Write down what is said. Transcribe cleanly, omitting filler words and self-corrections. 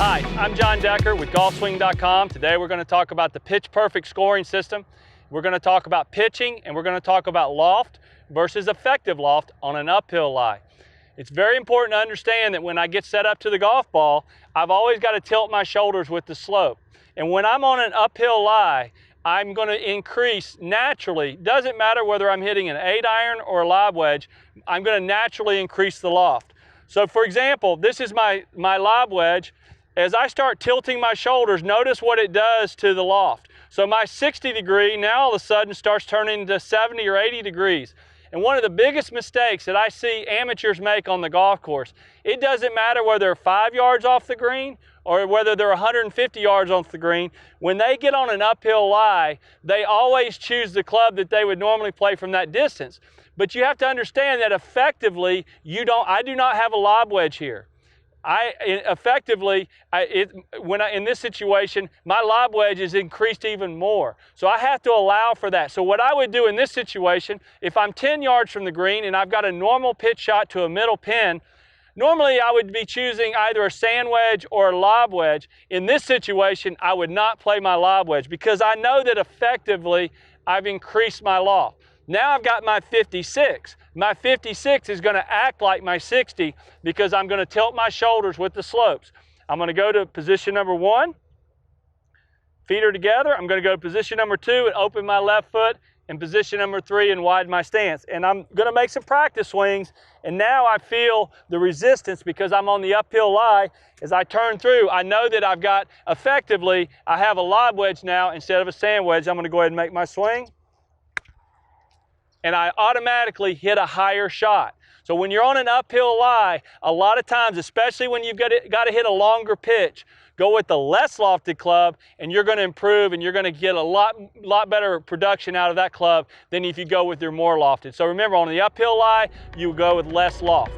Hi, I'm John Decker with GolfSwing.com. Today we're going to talk about the Pitch Perfect scoring system. We're going to talk about pitching, and we're going to talk about loft versus effective loft on an uphill lie. It's very important to understand that when I get set up to the golf ball, I've always got to tilt my shoulders with the slope. And when I'm on an uphill lie, I'm going to increase naturally. Doesn't matter whether I'm hitting an 8-iron or a lob wedge, I'm going to naturally increase the loft. So for example, this is my lob wedge. As I start tilting my shoulders, notice what it does to the loft. So my 60 degree now all of a sudden starts turning to 70 or 80 degrees. And one of the biggest mistakes that I see amateurs make on the golf course, it doesn't matter whether they're 5 yards off the green or whether they're 150 yards off the green. When they get on an uphill lie, they always choose the club that they would normally play from that distance. But you have to understand that effectively, I do not have a lob wedge here. In this situation, my lob wedge is increased even more. So I have to allow for that. So what I would do in this situation, if I'm 10 yards from the green and I've got a normal pitch shot to a middle pin, normally I would be choosing either a sand wedge or a lob wedge. In this situation, I would not play my lob wedge because I know that effectively I've increased my loft. Now I've got my 56. My 56 is going to act like my 60 because I'm going to tilt my shoulders with the slopes. I'm going to go to position number 1. Feet are together. I'm going to go to position number 2 and open my left foot, and position number 3 and widen my stance. And I'm going to make some practice swings. And now I feel the resistance because I'm on the uphill lie. As I turn through, I know that I've got effectively, I have a lob wedge now instead of a sand wedge. I'm going to go ahead and make my swing. And I automatically hit a higher shot. So when you're on an uphill lie, a lot of times, especially when you've got to hit a longer pitch, go with the less lofted club and you're going to improve and you're going to get a lot better production out of that club than if you go with your more lofted. So remember, on the uphill lie, you go with less loft.